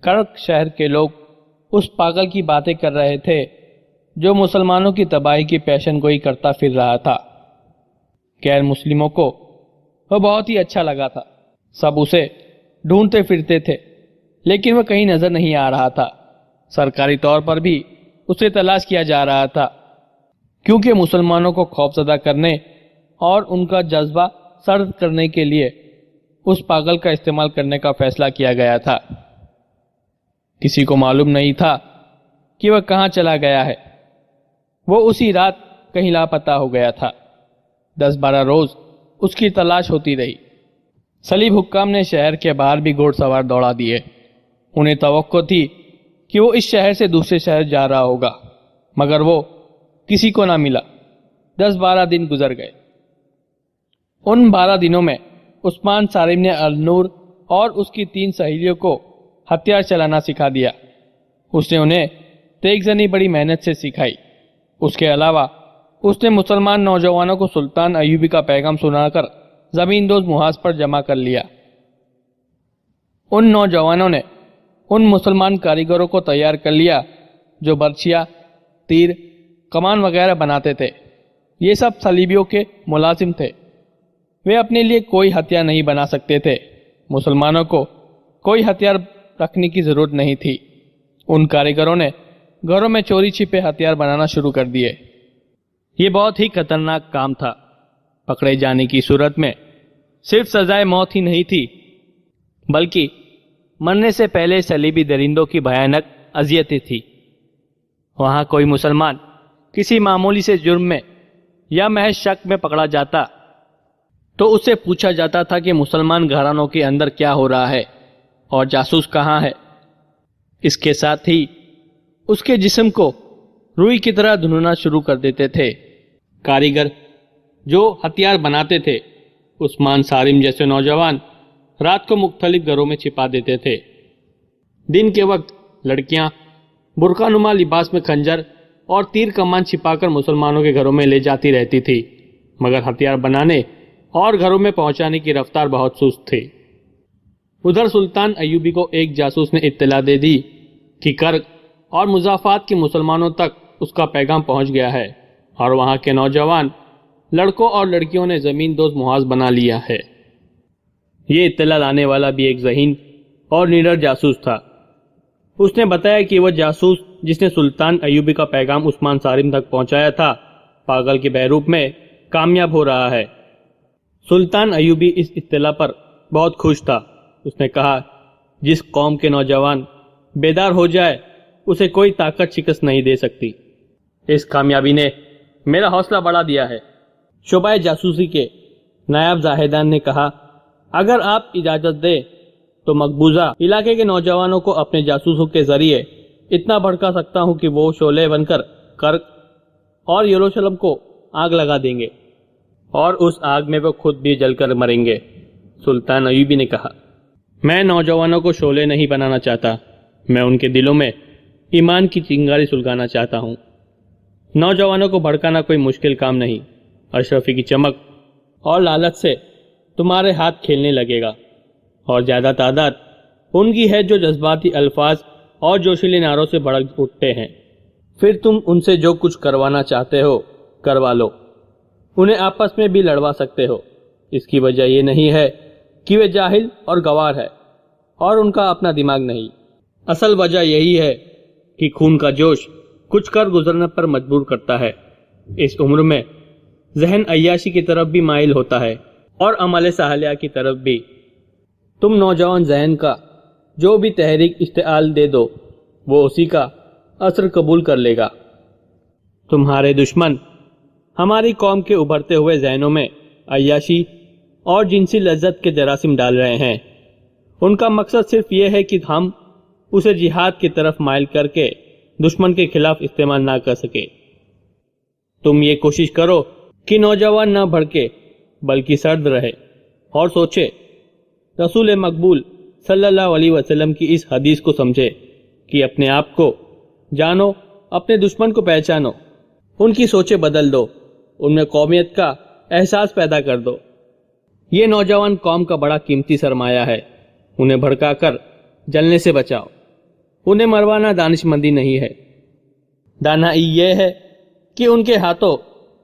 کرک شہر کے لوگ اس پاگل کی باتیں کر رہے تھے جو مسلمانوں کی تباہی کی پیشن گوئی کرتا پھر رہا تھا۔ غیر مسلموں کو وہ بہت ہی اچھا لگا تھا، سب اسے ڈھونڈتے پھرتے تھے لیکن وہ کہیں نظر نہیں آ رہا تھا۔ سرکاری طور پر بھی اسے تلاش کیا جا رہا تھا کیونکہ مسلمانوں کو خوفزدہ کرنے اور ان کا جذبہ سرد کرنے کے لیے اس پاگل کا استعمال کرنے کا فیصلہ کیا گیا تھا۔ کسی کو معلوم نہیں تھا کہ وہ کہاں چلا گیا ہے، وہ اسی رات کہیں لاپتہ ہو گیا تھا۔ 10-12 روز اس کی تلاش ہوتی رہی۔ صلیب حکام نے شہر کے باہر بھی گھوڑ سوار دوڑا دیے، انہیں توقع تھی کہ وہ اس شہر سے دوسرے شہر جا رہا ہوگا، مگر وہ کسی کو نہ ملا۔ 10-12 دن گزر گئے۔ ان 12 دنوں میں عثمان صارم نے النور اور اس کی 3 سہیلیوں کو ہتھیار چلانا سکھا دیا۔ اس نے انہیں تیگ زنی بڑی محنت سے سکھائی۔ اس کے علاوہ اس نے مسلمان نوجوانوں کو سلطان ایوبی کا پیغام سنا کر زمین دوز محاذ پر جمع کر لیا۔ ان نوجوانوں نے ان مسلمان کاریگروں کو تیار کر لیا جو برچھیاں، تیر، کمان وغیرہ بناتے تھے۔ یہ سب صلیبیوں کے ملازم تھے، وہ اپنے لیے کوئی ہتھیار نہیں بنا سکتے تھے۔ مسلمانوں کو کوئی ہتھیار رکھنے کی ضرورت نہیں تھی۔ ان کاریگروں نے گھروں میں چوری چھپے ہتھیار بنانا شروع کر دیے۔ یہ بہت ہی خطرناک کام تھا۔ پکڑے جانے کی صورت میں صرف سزائے موت ہی نہیں تھی بلکہ مرنے سے پہلے صلیبی درندوں کی بھیانک اذیتیں تھی۔ وہاں کوئی مسلمان کسی معمولی سے جرم میں یا محض شک میں پکڑا جاتا تو اس سے پوچھا جاتا تھا کہ مسلمان گھرانوں کے اندر کیا ہو رہا ہے اور جاسوس کہاں ہے۔ اس کے ساتھ ہی اس کے جسم کو روئی کی طرح دھننا شروع کر دیتے تھے۔ کاریگر جو ہتھیار بناتے تھے، عثمان صارم جیسے نوجوان رات کو مختلف گھروں میں چھپا دیتے تھے۔ دن کے وقت لڑکیاں برقع نما لباس میں خنجر اور تیر کمان چھپا کر مسلمانوں کے گھروں میں لے جاتی رہتی تھی، مگر ہتھیار بنانے اور گھروں میں پہنچانے کی رفتار بہت سست تھی۔ ادھر سلطان ایوبی کو ایک جاسوس نے اطلاع دے دی کہ کرک اور مضافات کے مسلمانوں تک اس کا پیغام پہنچ گیا ہے اور وہاں کے نوجوان لڑکوں اور لڑکیوں نے زمین دوز محاذ بنا لیا ہے۔ یہ اطلاع لانے والا بھی ایک ذہین اور نڈر جاسوس تھا۔ اس نے بتایا کہ وہ جاسوس جس نے سلطان ایوبی کا پیغام عثمان صارم تک پہنچایا تھا، پاگل کے بہروپ میں کامیاب ہو رہا ہے۔ سلطان ایوبی اس اطلاع پر بہت خوش تھا۔ اس نے کہا، جس قوم کے نوجوان بیدار ہو جائے اسے کوئی طاقت شکست نہیں دے سکتی۔ اس کامیابی نے میرا حوصلہ بڑھا دیا ہے۔ شعبہ جاسوسی کے نائب زاہدان نے کہا، اگر آپ اجازت دیں تو مقبوضہ علاقے کے نوجوانوں کو اپنے جاسوسوں کے ذریعے اتنا بھڑکا سکتا ہوں کہ وہ شعلے بن کر کرک اور یروشلم کو آگ لگا دیں گے اور اس آگ میں وہ خود بھی جل کر مریں گے۔ سلطان ایوبی نے کہا، میں نوجوانوں کو شعلے نہیں بنانا چاہتا، میں ان کے دلوں میں ایمان کی چنگاری سلگانا چاہتا ہوں۔ نوجوانوں کو بھڑکانا کوئی مشکل کام نہیں۔ اشرفی کی چمک اور لالچ سے تمہارے ہاتھ کھیلنے لگے گا اور زیادہ تعداد ان کی ہے جو جذباتی الفاظ اور جوشیلے نعروں سے بھڑک اٹھتے ہیں۔ پھر تم ان سے جو کچھ کروانا چاہتے ہو کروا لو، انہیں آپس میں بھی لڑوا سکتے ہو۔ اس کی وجہ یہ نہیں ہے کہ وہ جاہل اور گوار ہے اور ان کا اپنا دماغ نہیں، اصل وجہ یہی ہے کہ خون کا جوش کچھ کر گزرنے پر مجبور کرتا ہے۔ اس عمر میں ذہن عیاشی کی طرف بھی مائل ہوتا ہے اور عمل صالحہ کی طرف بھی۔ تم نوجوان ذہن کا جو بھی تحریک اشتعال دے دو وہ اسی کا اثر قبول کر لے گا۔ تمہارے دشمن ہماری قوم کے ابھرتے ہوئے ذہنوں میں عیاشی اور جنسی لذت کے جراثیم ڈال رہے ہیں۔ ان کا مقصد صرف یہ ہے کہ ہم اسے جہاد کی طرف مائل کر کے دشمن کے خلاف استعمال نہ کر سکے۔ تم یہ کوشش کرو کہ نوجوان نہ بھڑکے بلکہ سرد رہے اور سوچے، رسول مقبول صلی اللہ علیہ وسلم کی اس حدیث کو سمجھے کہ اپنے آپ کو جانو، اپنے دشمن کو پہچانو، ان کی سوچیں بدل دو، ان میں قومیت کا احساس پیدا کر دو۔ یہ نوجوان قوم کا بڑا قیمتی سرمایہ ہے، انہیں بھڑکا کر جلنے سے بچاؤ۔ انہیں مروانا دانش مندی نہیں ہے، دانائی یہ ہے کہ ان کے ہاتھوں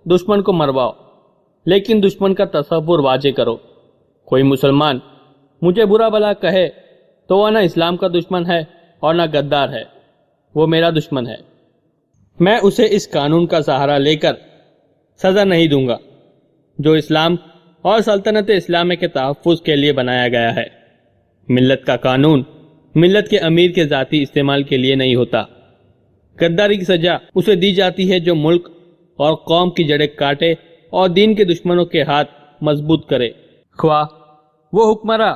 دشمن کو مرواؤ، لیکن دشمن کا تصور واضح کرو۔ کوئی مسلمان مجھے برا بھلا کہے تو وہ نہ اسلام کا دشمن ہے اور نہ غدار ہے، وہ میرا دشمن ہے۔ میں اسے اس قانون کا سہارا لے کر سزا نہیں دوں گا جو اسلام اور سلطنت اسلامیہ کے تحفظ کے لیے بنایا گیا ہے۔ ملت کا قانون ملت کے امیر کے ذاتی استعمال کے لیے نہیں ہوتا۔ غداری کی سزا اسے دی جاتی ہے جو ملک اور قوم کی جڑیں کاٹے اور دین کے دشمنوں کے ہاتھ مضبوط کرے، خواہ وہ حکمراں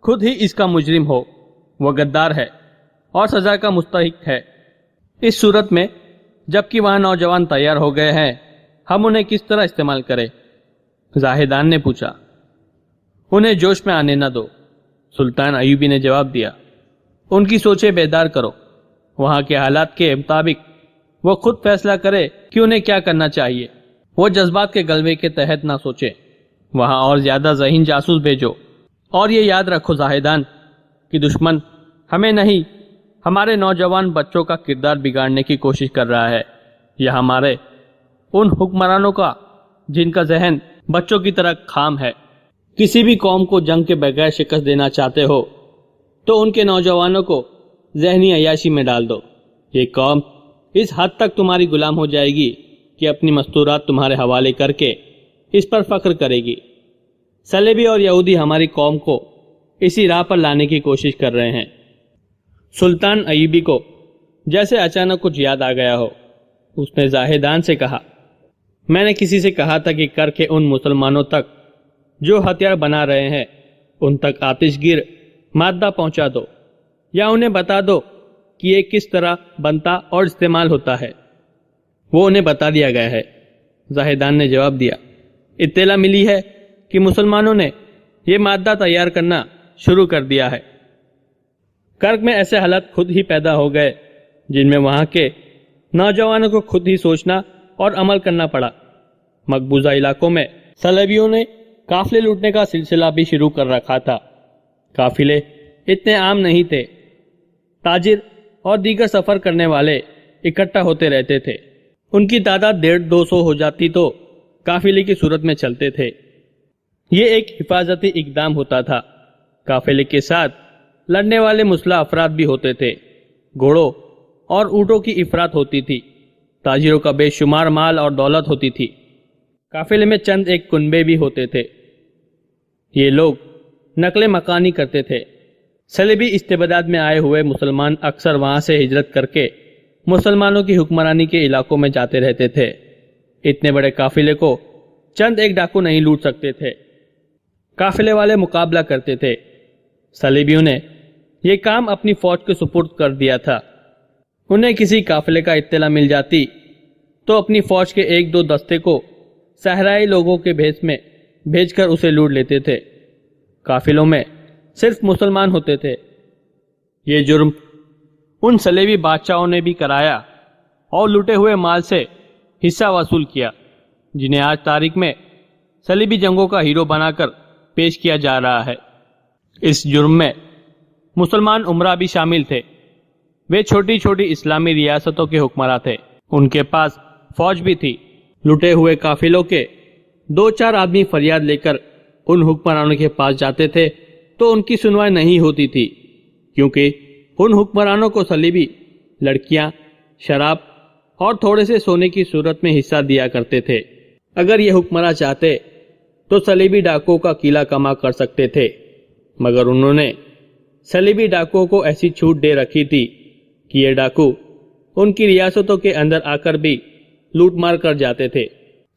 خود ہی اس کا مجرم ہو، وہ غدار ہے اور سزا کا مستحق ہے۔ اس صورت میں جبکہ وہاں نوجوان تیار ہو گئے ہیں، ہم انہیں کس طرح استعمال کریں؟ زاہدان نے پوچھا۔ انہیں جوش میں آنے نہ دو، سلطان ایوبی نے جواب دیا۔ ان کی سوچیں بیدار کرو، وہاں کے حالات کے مطابق وہ خود فیصلہ کرے کہ انہیں کیا کرنا چاہیے۔ وہ جذبات کے غلبے کے تحت نہ سوچے، وہاں اور زیادہ ذہین جاسوس بھیجو۔ اور یہ یاد رکھو زاہدان کہ دشمن ہمیں نہیں، ہمارے نوجوان بچوں کا کردار بگاڑنے کی کوشش کر رہا ہے، یا ہمارے ان حکمرانوں کا جن کا ذہن بچوں کی طرح خام ہے۔ کسی بھی قوم کو جنگ کے بغیر شکست دینا چاہتے ہو تو ان کے نوجوانوں کو ذہنی عیاشی میں ڈال دو۔ یہ قوم اس حد تک تمہاری غلام ہو جائے گی کہ اپنی مستورات تمہارے حوالے کر کے اس پر فخر کرے گی۔ صلیبی اور یہودی ہماری قوم کو اسی راہ پر لانے کی کوشش کر رہے ہیں۔ سلطان ایوبی کو جیسے اچانک کچھ یاد آ گیا ہو، اس نے زاہدان سے کہا، میں نے کسی سے کہا تھا کہ کر کے ان مسلمانوں تک جو ہتھیار بنا رہے ہیں ان تک آتش گیر مادہ پہنچا دو، یا انہیں بتا دو کہ یہ کس طرح بنتا اور استعمال ہوتا ہے۔ وہ انہیں بتا دیا گیا ہے، زاہدان نے جواب دیا۔ اطلاع ملی ہے کہ مسلمانوں نے یہ مادہ تیار کرنا شروع کر دیا ہے۔ کرک میں ایسے حالات خود ہی پیدا ہو گئے جن میں وہاں کے نوجوانوں کو خود ہی سوچنا اور عمل کرنا پڑا۔ مقبوضہ علاقوں میں صلیبیوں نے قافلے لوٹنے کا سلسلہ بھی شروع کر رکھا تھا۔ قافلے اتنے عام نہیں تھے، تاجر اور دیگر سفر کرنے والے اکٹھا ہوتے رہتے تھے۔ ان کی تعداد 150-200 ہو جاتی تو قافلے کی صورت میں چلتے تھے۔ یہ ایک حفاظتی اقدام ہوتا تھا۔ قافلے کے ساتھ لڑنے والے مسلح افراد بھی ہوتے تھے، گھوڑوں اور اونٹوں کی افراط ہوتی تھی، تاجروں کا بے شمار مال اور دولت ہوتی تھی۔ قافلے میں چند ایک کنبے بھی ہوتے تھے، یہ لوگ نقل مکانی کرتے تھے۔ صلیبی استبداد میں آئے ہوئے مسلمان اکثر وہاں سے ہجرت کر کے مسلمانوں کی حکمرانی کے علاقوں میں جاتے رہتے تھے۔ اتنے بڑے قافلے کو چند ایک ڈاکو نہیں لوٹ سکتے تھے، قافلے والے مقابلہ کرتے تھے۔ صلیبیوں نے یہ کام اپنی فوج کے سپرد کر دیا تھا۔ انہیں کسی قافلے کا اطلاع مل جاتی تو اپنی فوج کے 1-2 دستے کو صحرائی لوگوں کے بھیس میں بھیج کر اسے لوٹ لیتے تھے۔ قافلوں میں صرف مسلمان ہوتے تھے۔ یہ جرم ان صلیبی بادشاہوں نے بھی کرایا اور لوٹے ہوئے مال سے حصہ وصول کیا، جنہیں آج تاریخ میں صلیبی جنگوں کا ہیرو بنا کر پیش کیا جا رہا ہے۔ اس جرم میں مسلمان امراء بھی شامل تھے۔ وہ چھوٹی چھوٹی اسلامی ریاستوں کے حکمراں تھے، ان کے پاس فوج بھی تھی۔ لوٹے ہوئے قافلوں کے 2-4 آدمی فریاد لے کر ان حکمرانوں کے پاس جاتے تھے تو ان کی سنوائی نہیں ہوتی تھی، کیونکہ ان حکمرانوں کو صلیبی لڑکیاں، شراب اور تھوڑے سے سونے کی صورت میں حصہ دیا کرتے تھے۔ اگر یہ حکمراں چاہتے تو صلیبی ڈاکوؤں کا قلعہ کما کر سکتے تھے، مگر انہوں نے صلیبی ڈاکوؤں کو ایسی چھوٹ دے رکھی تھی کہ یہ ڈاکو ان کی ریاستوں کے اندر آ کر بھی لوٹ مار کر جاتے تھے۔